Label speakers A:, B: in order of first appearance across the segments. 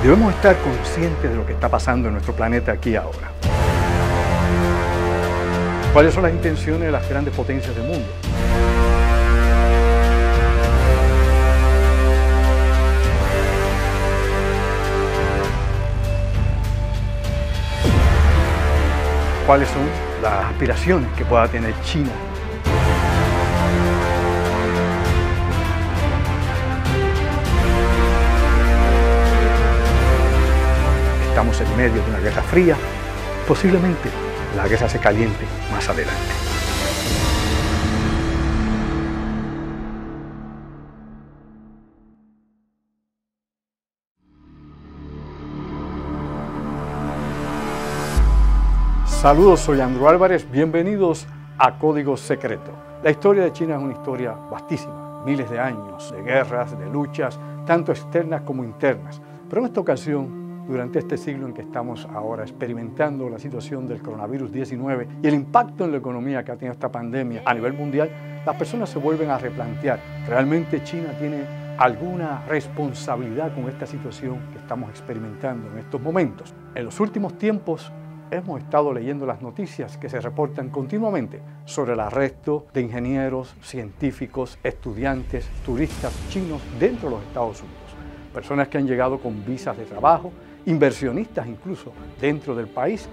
A: Debemos estar conscientes de lo que está pasando en nuestro planeta aquí y ahora. ¿Cuáles son las intenciones de las grandes potencias del mundo? ¿Cuáles son las aspiraciones que pueda tener China? Estamos en medio de una guerra fría, posiblemente la guerra se caliente más adelante. Saludos, soy Andrew Álvarez, bienvenidos a Código Secreto. La historia de China es una historia vastísima, miles de años de guerras, de luchas, tanto externas como internas. Pero en esta ocasión, durante este siglo en que estamos ahora experimentando la situación del coronavirus 19 y el impacto en la economía que ha tenido esta pandemia a nivel mundial, las personas se vuelven a replantear, ¿realmente China tiene alguna responsabilidad con esta situación que estamos experimentando en estos momentos? En los últimos tiempos hemos estado leyendo las noticias que se reportan continuamente sobre el arresto de ingenieros, científicos, estudiantes, turistas chinos dentro de los Estados Unidos. Personas que han llegado con visas de trabajo, inversionistas incluso dentro del país.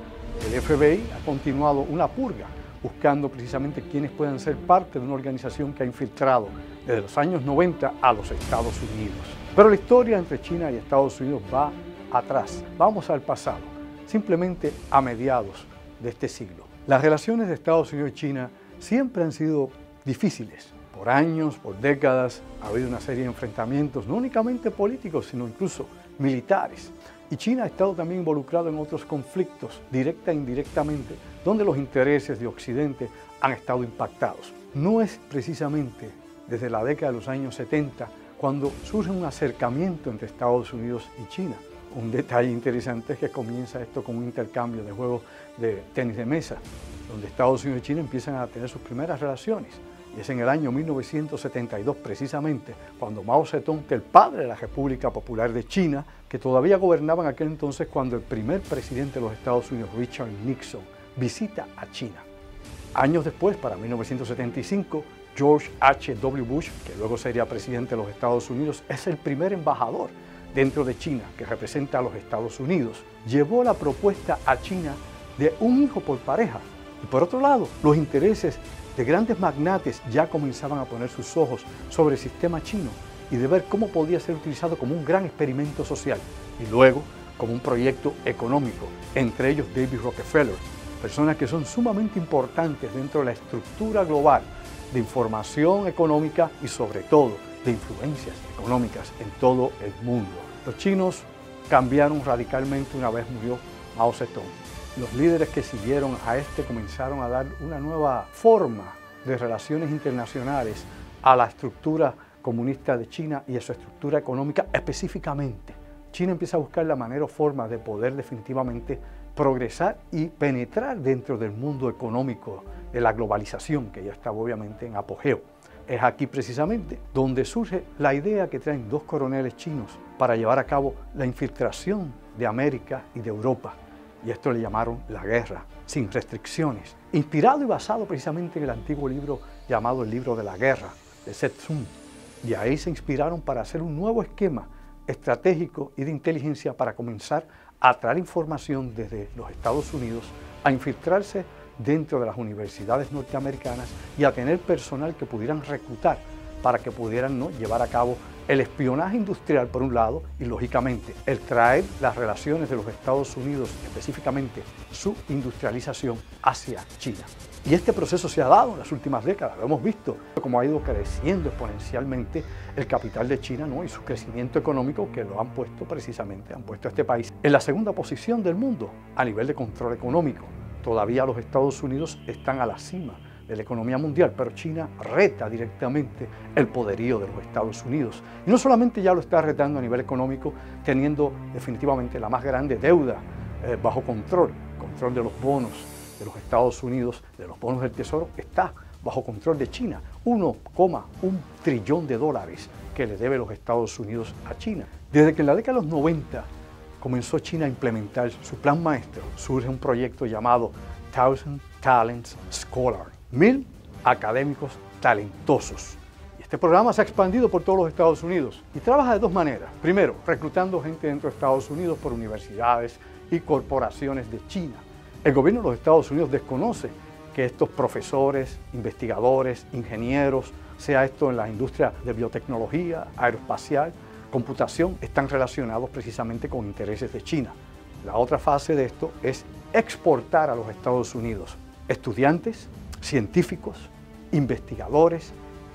A: El FBI ha continuado una purga buscando precisamente quienes puedan ser parte de una organización que ha infiltrado desde los años 90 a los Estados Unidos. Pero la historia entre China y Estados Unidos va atrás, vamos al pasado, simplemente a mediados de este siglo. Las relaciones de Estados Unidos y China siempre han sido difíciles. Por años, por décadas, ha habido una serie de enfrentamientos, no únicamente políticos, sino incluso militares. Y China ha estado también involucrado en otros conflictos, directa e indirectamente, donde los intereses de Occidente han estado impactados. No es precisamente desde la década de los años 70 cuando surge un acercamiento entre Estados Unidos y China. Un detalle interesante es que comienza esto con un intercambio de juegos de tenis de mesa, donde Estados Unidos y China empiezan a tener sus primeras relaciones. Y es en el año 1972, precisamente, cuando Mao Zedong, el padre de la República Popular de China, que todavía gobernaba en aquel entonces cuando el primer presidente de los Estados Unidos, Richard Nixon, visita a China. Años después, para 1975, George H.W. Bush, que luego sería presidente de los Estados Unidos, es el primer embajador dentro de China, que representa a los Estados Unidos. Llevó la propuesta a China de un hijo por pareja. Y por otro lado, los intereses de grandes magnates ya comenzaban a poner sus ojos sobre el sistema chino y de ver cómo podía ser utilizado como un gran experimento social y luego como un proyecto económico, entre ellos David Rockefeller, personas que son sumamente importantes dentro de la estructura global de información económica y sobre todo de influencias económicas en todo el mundo. Los chinos cambiaron radicalmente una vez murió Mao Zedong. Los líderes que siguieron a comenzaron a dar una nueva forma de relaciones internacionales a la estructura comunista de China y a su estructura económica específicamente. China empieza a buscar la manera o forma de poder definitivamente progresar y penetrar dentro del mundo económico de la globalización que ya estaba obviamente en apogeo. Es aquí precisamente donde surge la idea que traen dos coroneles chinos para llevar a cabo la infiltración de América y de Europa. Y esto le llamaron la guerra, sin restricciones, inspirado y basado precisamente en el antiguo libro llamado el libro de la guerra, de Sun Tzu. Y ahí se inspiraron para hacer un nuevo esquema estratégico y de inteligencia para comenzar a traer información desde los Estados Unidos, a infiltrarse dentro de las universidades norteamericanas y a tener personal que pudieran reclutar para que pudieran llevar a cabo el espionaje industrial por un lado y lógicamente el traer las relaciones de los Estados Unidos, específicamente su industrialización hacia China. Y este proceso se ha dado en las últimas décadas, lo hemos visto, cómo ha ido creciendo exponencialmente el capital de China y su crecimiento económico que lo han puesto precisamente, han puesto a este país en la segunda posición del mundo a nivel de control económico. Todavía los Estados Unidos están a la cima de la economía mundial, pero China reta directamente el poderío de los Estados Unidos. Y no solamente ya lo está retando a nivel económico, teniendo definitivamente la más grande deuda bajo control de los bonos de los Estados Unidos, de los bonos del Tesoro, está bajo control de China. 1,1 trillón de dólares que le debe los Estados Unidos a China. Desde que en la década de los 90 comenzó China a implementar su plan maestro, surge un proyecto llamado Thousand Talents Scholar, 1000 académicos talentosos. Y este programa se ha expandido por todos los Estados Unidos y trabaja de dos maneras. Primero, reclutando gente dentro de Estados Unidos por universidades y corporaciones de China. El gobierno de los Estados Unidos desconoce que estos profesores, investigadores, ingenieros, sea esto en la industria de biotecnología, aeroespacial, computación, están relacionados precisamente con intereses de China. La otra fase de esto es exportar a los Estados Unidos estudiantes, científicos, investigadores,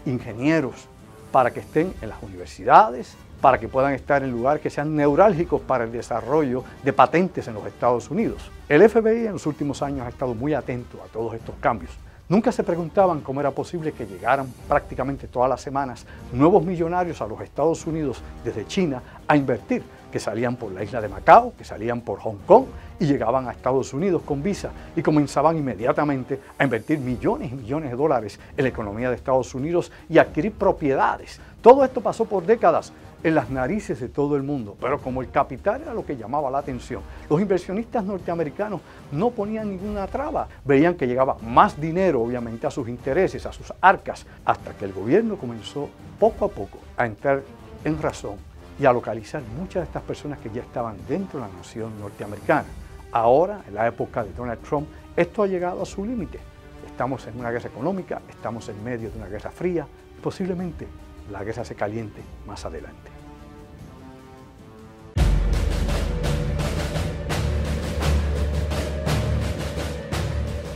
A: ingenieros, para que estén en las universidades, para que puedan estar en lugares que sean neurálgicos para el desarrollo de patentes en los Estados Unidos. El FBI en los últimos años ha estado muy atento a todos estos cambios. Nunca se preguntaban cómo era posible que llegaran prácticamente todas las semanas nuevos millonarios a los Estados Unidos desde China a invertir, que salían por la isla de Macao, que salían por Hong Kong y llegaban a Estados Unidos con visa y comenzaban inmediatamente a invertir millones y millones de dólares en la economía de Estados Unidos y adquirir propiedades. Todo esto pasó por décadas en las narices de todo el mundo, pero como el capital era lo que llamaba la atención, los inversionistas norteamericanos no ponían ninguna traba, veían que llegaba más dinero obviamente a sus intereses, a sus arcas, hasta que el gobierno comenzó poco a poco a entrar en razón y a localizar muchas de estas personas que ya estaban dentro de la nación norteamericana. Ahora, en la época de Donald Trump, esto ha llegado a su límite. Estamos en una guerra económica, estamos en medio de una guerra fría, posiblemente la guerra se caliente más adelante.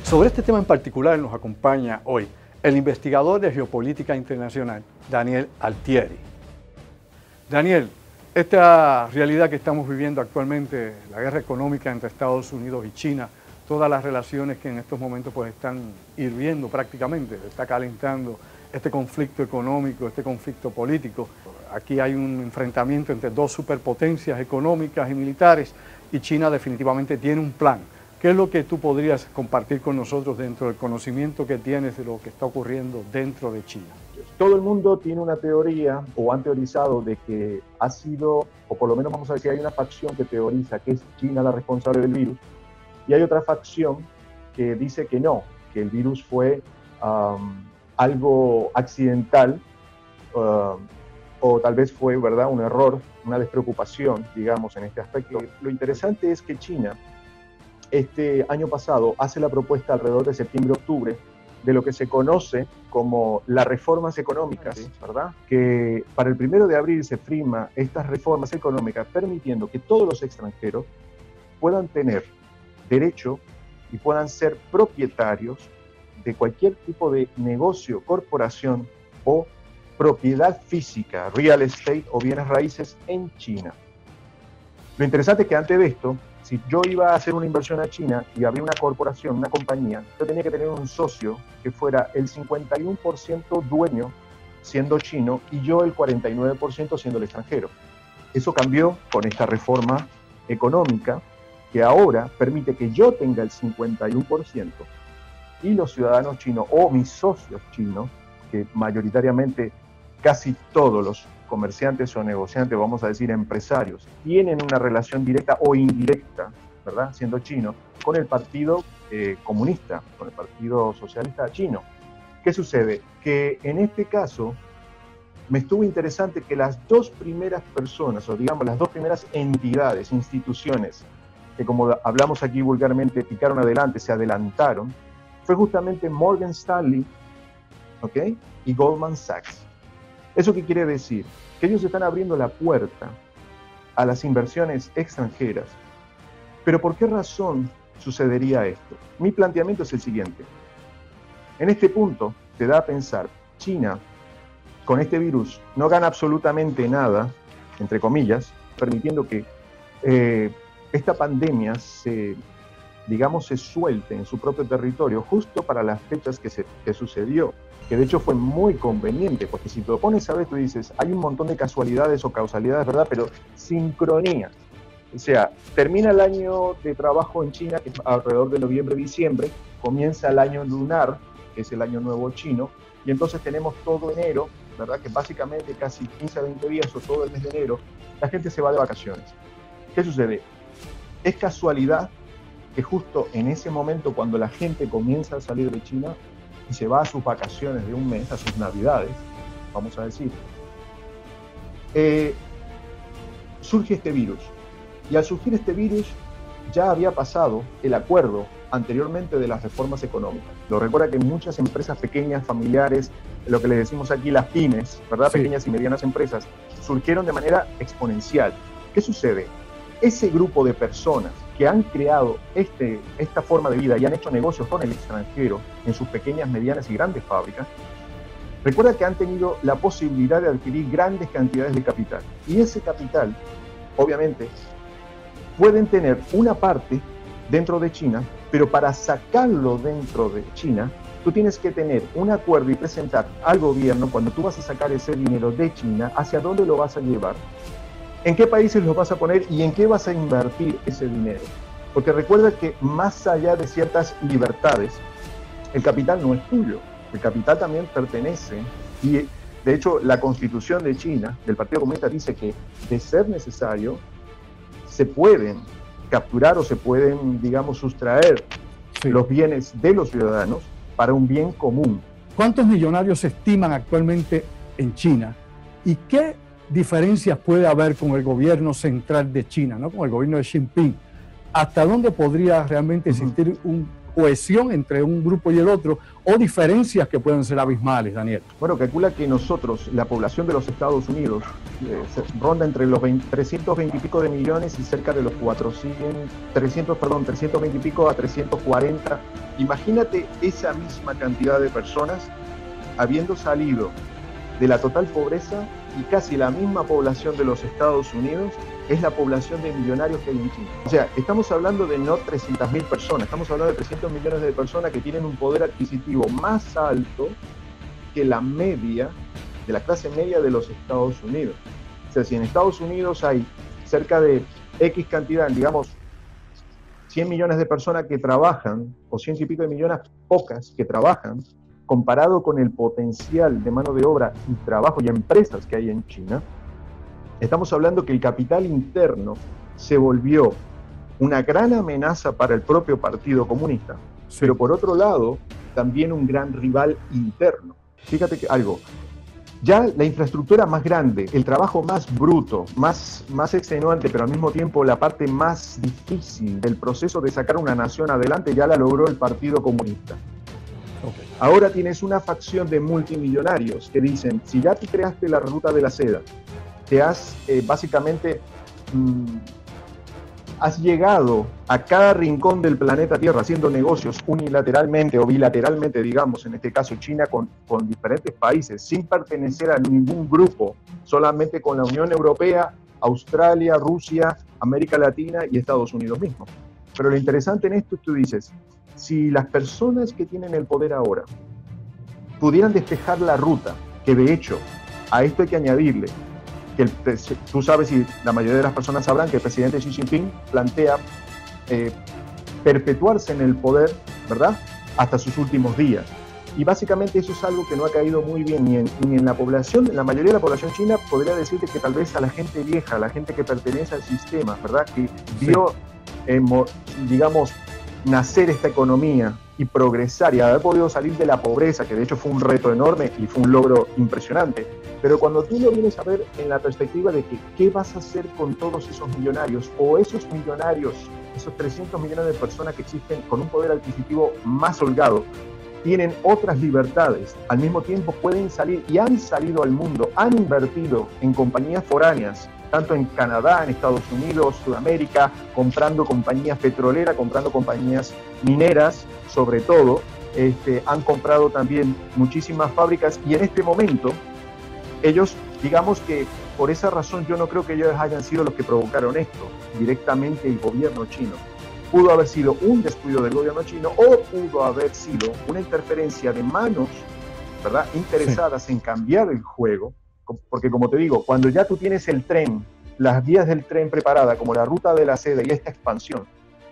A: Sobre este tema en particular nos acompaña hoy el investigador de geopolítica internacional, Daniel Altieri. Daniel, esta realidad que estamos viviendo actualmente, la guerra económica entre Estados Unidos y China, todas las relaciones que en estos momentos pues están hirviendo prácticamente, está calentando este conflicto económico, este conflicto político. Aquí hay un enfrentamiento entre dos superpotencias económicas y militares y China definitivamente tiene un plan. ¿Qué es lo que tú podrías compartir con nosotros dentro del conocimiento que tienes de lo que está ocurriendo dentro de China?
B: Todo el mundo tiene una teoría o han teorizado de que ha sido, o por lo menos vamos a decir, hay una facción que teoriza que es China la responsable del virus y hay otra facción que dice que no, que el virus fue algo accidental o tal vez fue, ¿verdad?, un error, una despreocupación, digamos, en este aspecto. Lo interesante es que China este año pasado hace la propuesta alrededor de septiembre-octubre de lo que se conoce como las reformas económicas, ¿verdad? Que para el 1 de abril se firma estas reformas económicas permitiendo que todos los extranjeros puedan tener derecho y puedan ser propietarios de cualquier tipo de negocio, corporación o propiedad física, real estate o bienes raíces en China. Lo interesante es que antes de esto, si yo iba a hacer una inversión a China y abrir una corporación, una compañía, yo tenía que tener un socio que fuera el 51% dueño siendo chino y yo el 49% siendo el extranjero. Eso cambió con esta reforma económica que ahora permite que yo tenga el 51% y los ciudadanos chinos o mis socios chinos, que mayoritariamente casi todos los comerciantes o negociantes, vamos a decir empresarios, tienen una relación directa o indirecta, ¿verdad?, siendo chino, con el Partido Comunista, con el Partido Socialista Chino. ¿Qué sucede? Que en este caso me estuvo interesante que las dos primeras personas, o digamos las dos primeras entidades, instituciones, que como hablamos aquí vulgarmente, picaron adelante, se adelantaron, fue justamente Morgan Stanley, ¿ok?, y Goldman Sachs. ¿Eso qué quiere decir? Que ellos están abriendo la puerta a las inversiones extranjeras. ¿Pero por qué razón sucedería esto? Mi planteamiento es el siguiente. En este punto te da a pensar, China con este virus no gana absolutamente nada, entre comillas, permitiendo que esta pandemia se suelte en su propio territorio justo para las fechas que sucedió, que de hecho fue muy conveniente, porque si te lo pones a ver, tú dices, hay un montón de casualidades o causalidades, ¿verdad?, pero sincronía. O sea, termina el año de trabajo en China, que es alrededor de noviembre-diciembre, comienza el año lunar, que es el año nuevo chino, y entonces tenemos todo enero, ¿verdad?, que básicamente casi 15 a 20 días o todo el mes de enero, la gente se va de vacaciones. ¿Qué sucede? Es casualidad que justo en ese momento, cuando la gente comienza a salir de China y se va a sus vacaciones de un mes, a sus navidades, vamos a decir, surge este virus. Y al surgir este virus, ya había pasado el acuerdo anteriormente de las reformas económicas. Lo recuerda que muchas empresas pequeñas, familiares, lo que le decimos aquí las pymes, ¿verdad? Sí. Pequeñas y medianas empresas, surgieron de manera exponencial. ¿Qué sucede? Ese grupo de personas que han creado esta forma de vida y han hecho negocios con el extranjero en sus pequeñas, medianas y grandes fábricas, recuerda que han tenido la posibilidad de adquirir grandes cantidades de capital. Y ese capital, obviamente, pueden tener una parte dentro de China, pero para sacarlo dentro de China, tú tienes que tener un acuerdo y presentar al gobierno, cuando tú vas a sacar ese dinero de China, hacia dónde lo vas a llevar, en qué países lo vas a poner y en qué vas a invertir ese dinero. Porque recuerda que más allá de ciertas libertades, el capital no es tuyo, el capital también pertenece, y de hecho la Constitución de China, del Partido Comunista, dice que de ser necesario, se pueden capturar o se pueden, digamos, sustraer los bienes de los ciudadanos para un bien común.
A: ¿Cuántos millonarios se estiman actualmente en China? ¿Y qué diferencias puede haber con el gobierno central de China, ¿no? Con el gobierno de Xi Jinping? ¿Hasta dónde podría realmente existir una cohesión entre un grupo y el otro, o diferencias que pueden ser abismales, Daniel?
B: Bueno, calcula que nosotros, la población de los Estados Unidos, ronda entre los 320 y pico de millones y cerca de los 320 y pico a 340. Imagínate esa misma cantidad de personas habiendo salido de la total pobreza, y casi la misma población de los Estados Unidos es la población de millonarios que hay en China. O sea, estamos hablando de no 300.000 personas, estamos hablando de 300 millones de personas que tienen un poder adquisitivo más alto que la media, de la clase media de los Estados Unidos. O sea, si en Estados Unidos hay cerca de X cantidad, digamos, 100 millones de personas que trabajan, o 100 y pico de millones pocas que trabajan, comparado con el potencial de mano de obra y trabajo y empresas que hay en China, estamos hablando que el capital interno se volvió una gran amenaza para el propio Partido Comunista, pero por otro lado, también un gran rival interno. Fíjate que algo, ya la infraestructura más grande, el trabajo más bruto, más extenuante, pero al mismo tiempo la parte más difícil del proceso de sacar una nación adelante, ya la logró el Partido Comunista. Okay. Ahora tienes una facción de multimillonarios que dicen, si ya te creaste la ruta de la seda, te has básicamente has llegado a cada rincón del planeta Tierra haciendo negocios unilateralmente o bilateralmente, digamos, en este caso China con diferentes países, sin pertenecer a ningún grupo, solamente con la Unión Europea, Australia, Rusia, América Latina y Estados Unidos mismo. Pero lo interesante en esto es que tú dices, si las personas que tienen el poder ahora pudieran despejar la ruta, que de hecho a esto hay que añadirle, que tú sabes y la mayoría de las personas sabrán que el presidente Xi Jinping plantea perpetuarse en el poder, ¿verdad?, hasta sus últimos días. Y básicamente eso es algo que no ha caído muy bien ni en la población, en la mayoría de la población china. Podría decirte que tal vez a la gente vieja, a la gente que pertenece al sistema, ¿verdad?, que vio, digamos, nacer esta economía y progresar y haber podido salir de la pobreza, que de hecho fue un reto enorme y fue un logro impresionante. Pero cuando tú lo vienes a ver en la perspectiva de que qué vas a hacer con todos esos millonarios, o esos millonarios, esos 300 millones de personas que existen con un poder adquisitivo más holgado, tienen otras libertades, al mismo tiempo pueden salir y han salido al mundo, han invertido en compañías foráneas, tanto en Canadá, en Estados Unidos, Sudamérica, comprando compañías petroleras, comprando compañías mineras, sobre todo, han comprado también muchísimas fábricas, y en este momento ellos, digamos que por esa razón yo no creo que ellos hayan sido los que provocaron esto, directamente el gobierno chino. Pudo haber sido un descuido del gobierno chino o pudo haber sido una interferencia de manos, ¿verdad?, interesadas en cambiar el juego, porque como te digo, cuando ya tú tienes el tren, las vías del tren preparadas, como la ruta de la seda y esta expansión,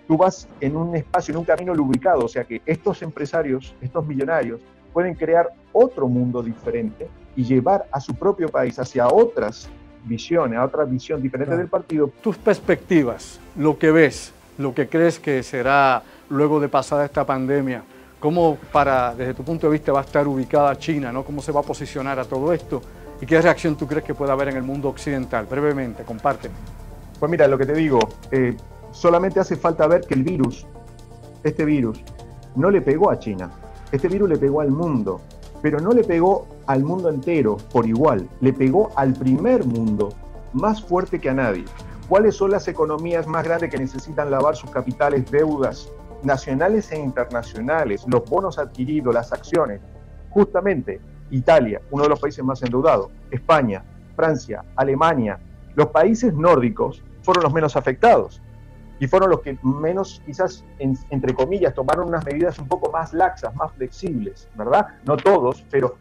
B: tú vas en un espacio, en un camino lubricado, o sea que estos empresarios, estos millonarios, pueden crear otro mundo diferente y llevar a su propio país hacia otras visiones, a otra visión diferente del partido.
A: Tus perspectivas, lo que ves, lo que crees que será luego de pasada esta pandemia, ¿cómo desde tu punto de vista va a estar ubicada China, ¿no? ¿Cómo se va a posicionar a todo esto? ¿Y qué reacción tú crees que pueda haber en el mundo occidental? Brevemente, compárteme.
B: Pues mira, lo que te digo, solamente hace falta ver que este virus, no le pegó a China. Este virus le pegó al mundo, pero no le pegó al mundo entero por igual. Le pegó al primer mundo, más fuerte que a nadie. ¿Cuáles son las economías más grandes que necesitan lavar sus capitales, deudas nacionales e internacionales, los bonos adquiridos, las acciones? Justamente Italia, uno de los países más endeudados, España, Francia, Alemania, los países nórdicos fueron los menos afectados y fueron los que menos, quizás, entre comillas, tomaron unas medidas un poco más laxas, más flexibles, ¿verdad? No todos, pero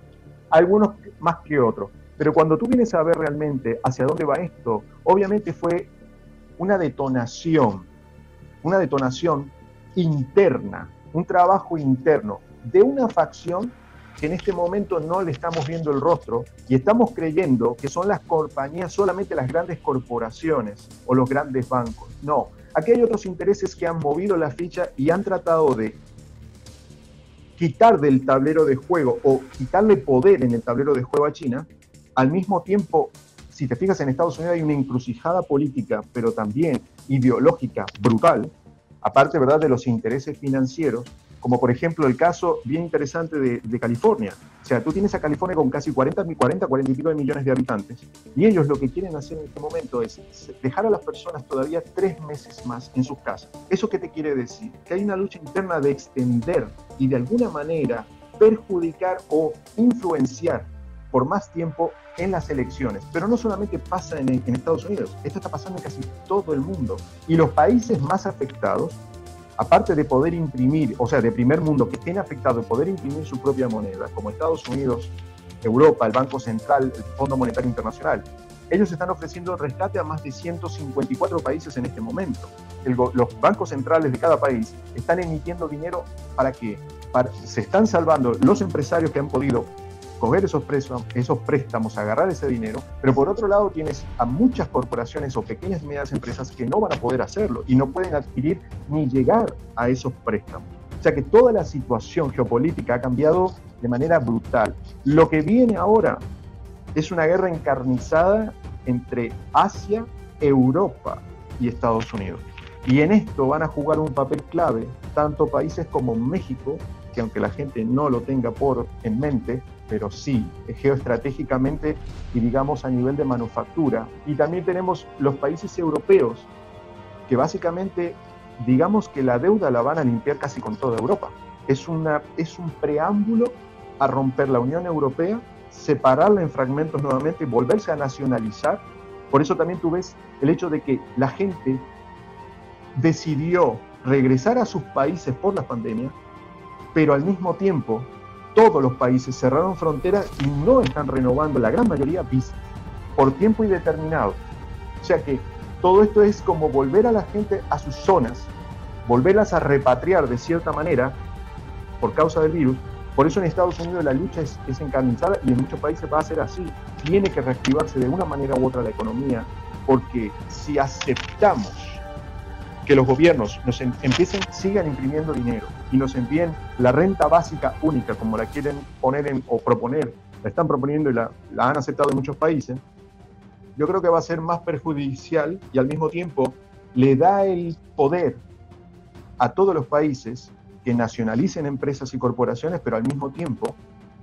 B: algunos más que otros. Pero cuando tú vienes a ver realmente hacia dónde va esto, obviamente fue una detonación interna, un trabajo interno de una facción que en este momento no le estamos viendo el rostro y estamos creyendo que son las compañías, solamente las grandes corporaciones o los grandes bancos. No, aquí hay otros intereses que han movido la ficha y han tratado de quitar del tablero de juego o quitarle poder en el tablero de juego a China. Al mismo tiempo, si te fijas, en Estados Unidos hay una encrucijada política, pero también ideológica brutal, aparte, ¿verdad?, de los intereses financieros, como por ejemplo el caso bien interesante de California. O sea, tú tienes a California con casi 40 y pico de millones de habitantes, y ellos lo que quieren hacer en este momento es dejar a las personas todavía 3 meses más en sus casas. ¿Eso qué te quiere decir? Que hay una lucha interna de extender y de alguna manera perjudicar o influenciar por más tiempo en las elecciones. Pero no solamente pasa en Estados Unidos, esto está pasando en casi todo el mundo. Y los países más afectados, aparte de poder imprimir, o sea, de primer mundo, que estén afectados de poder imprimir su propia moneda, como Estados Unidos, Europa, el Banco Central, el Fondo Monetario Internacional, ellos están ofreciendo rescate a más de 154 países en este momento. Los bancos centrales de cada país están emitiendo dinero para que se están salvando los empresarios que han podido coger esos préstamos, agarrar ese dinero, pero por otro lado tienes a muchas corporaciones o pequeñas y medianas empresas que no van a poder hacerlo y no pueden adquirir ni llegar a esos préstamos. O sea que toda la situación geopolítica ha cambiado de manera brutal. Lo que viene ahora es una guerra encarnizada entre Asia, Europa y Estados Unidos. Y en esto van a jugar un papel clave tanto países como México, que aunque la gente no lo tenga en mente, pero sí, geoestratégicamente y digamos a nivel de manufactura. Y también tenemos los países europeos, que básicamente, digamos que la deuda la van a limpiar casi con toda Europa. Es un preámbulo a romper la Unión Europea, separarla en fragmentos nuevamente, volverse a nacionalizar. Por eso también tú ves el hecho de que la gente decidió regresar a sus países por la pandemia, pero al mismo tiempo todos los países cerraron fronteras y no están renovando, la gran mayoría, visas por tiempo indeterminado. O sea que todo esto es como volver a la gente a sus zonas, volverlas a repatriar de cierta manera por causa del virus. Por eso en Estados Unidos la lucha es encarnizada y en muchos países va a ser así. Tiene que reactivarse de una manera u otra la economía, porque si aceptamos que los gobiernos sigan imprimiendo dinero y nos envíen la renta básica única, como la quieren poner o proponer, la están proponiendo y la han aceptado en muchos países, yo creo que va a ser más perjudicial y al mismo tiempo le da el poder a todos los países que nacionalicen empresas y corporaciones, pero al mismo tiempo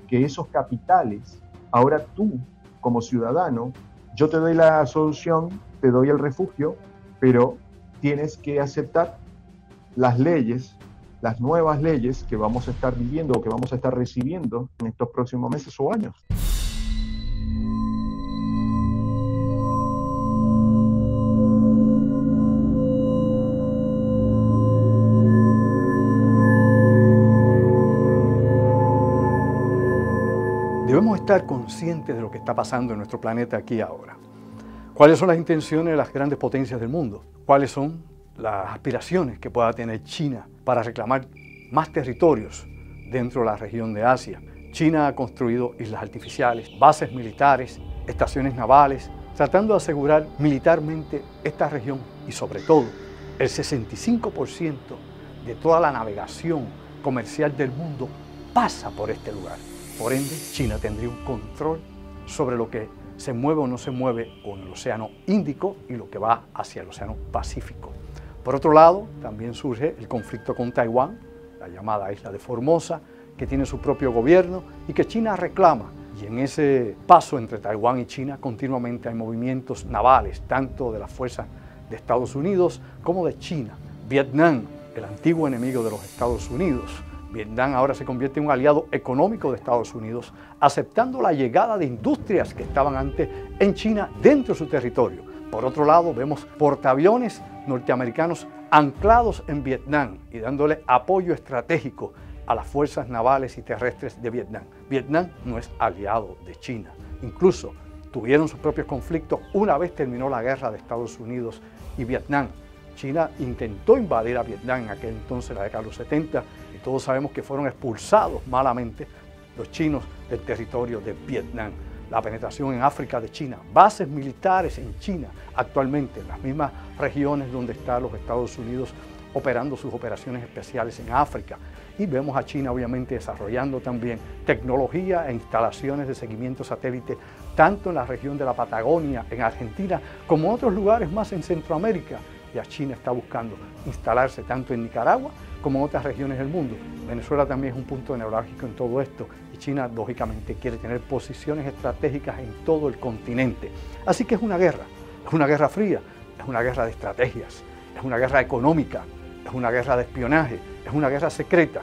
B: que esos capitales, ahora tú como ciudadano, yo te doy la solución, te doy el refugio, pero tienes que aceptar las leyes, las nuevas leyes que vamos a estar viviendo o que vamos a estar recibiendo en estos próximos meses o años.
A: Debemos estar conscientes de lo que está pasando en nuestro planeta aquí y ahora. ¿Cuáles son las intenciones de las grandes potencias del mundo? ¿Cuáles son las aspiraciones que pueda tener China para reclamar más territorios dentro de la región de Asia? China ha construido islas artificiales, bases militares, estaciones navales, tratando de asegurar militarmente esta región y sobre todo el 65% de toda la navegación comercial del mundo pasa por este lugar. Por ende, China tendría un control sobre lo que se mueve o no se mueve en el Océano Índico y lo que va hacia el Océano Pacífico. Por otro lado, también surge el conflicto con Taiwán, la llamada Isla de Formosa, que tiene su propio gobierno y que China reclama. Y en ese paso entre Taiwán y China continuamente hay movimientos navales, tanto de las fuerzas de Estados Unidos como de China. Vietnam, el antiguo enemigo de los Estados Unidos. Vietnam ahora se convierte en un aliado económico de Estados Unidos, aceptando la llegada de industrias que estaban antes en China dentro de su territorio. Por otro lado, vemos portaaviones norteamericanos anclados en Vietnam y dándole apoyo estratégico a las fuerzas navales y terrestres de Vietnam. Vietnam no es aliado de China. Incluso tuvieron sus propios conflictos una vez terminó la guerra de Estados Unidos y Vietnam. China intentó invadir a Vietnam en aquel entonces, la década de los 70, y todos sabemos que fueron expulsados malamente los chinos del territorio de Vietnam. La penetración en África de China, bases militares en China actualmente, en las mismas regiones donde están los Estados Unidos operando sus operaciones especiales en África. Y vemos a China obviamente desarrollando también tecnología e instalaciones de seguimiento satélite, tanto en la región de la Patagonia, en Argentina, como en otros lugares más en Centroamérica. Ya China está buscando instalarse tanto en Nicaragua como en otras regiones del mundo. Venezuela también es un punto neurálgico en todo esto y China lógicamente quiere tener posiciones estratégicas en todo el continente. Así que es una guerra fría, es una guerra de estrategias, es una guerra económica, es una guerra de espionaje, es una guerra secreta,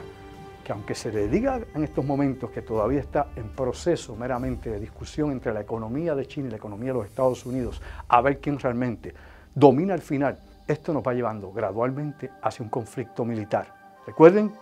A: que aunque se le diga en estos momentos que todavía está en proceso meramente de discusión entre la economía de China y la economía de los Estados Unidos, a ver quién realmente domina al final, esto nos va llevando gradualmente hacia un conflicto militar. Recuerden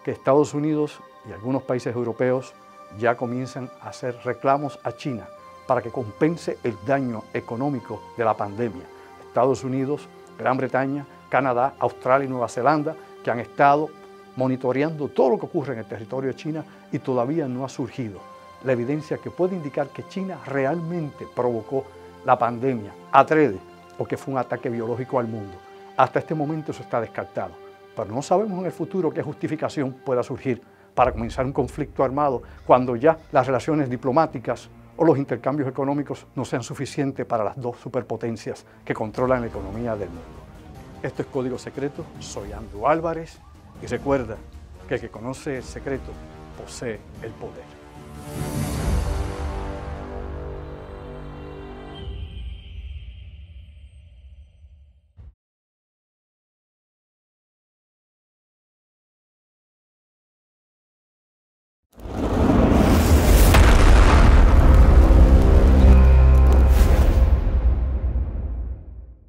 A: que Estados Unidos y algunos países europeos ya comienzan a hacer reclamos a China para que compense el daño económico de la pandemia. Estados Unidos, Gran Bretaña, Canadá, Australia y Nueva Zelanda, que han estado monitoreando todo lo que ocurre en el territorio de China y todavía no ha surgido la evidencia que puede indicar que China realmente provocó la pandemia, adrede, o que fue un ataque biológico al mundo. Hasta este momento eso está descartado, pero no sabemos en el futuro qué justificación pueda surgir para comenzar un conflicto armado cuando ya las relaciones diplomáticas o los intercambios económicos no sean suficientes para las dos superpotencias que controlan la economía del mundo. Esto es Código Secreto, soy Andrew Álvarez y recuerda que el que conoce el secreto posee el poder.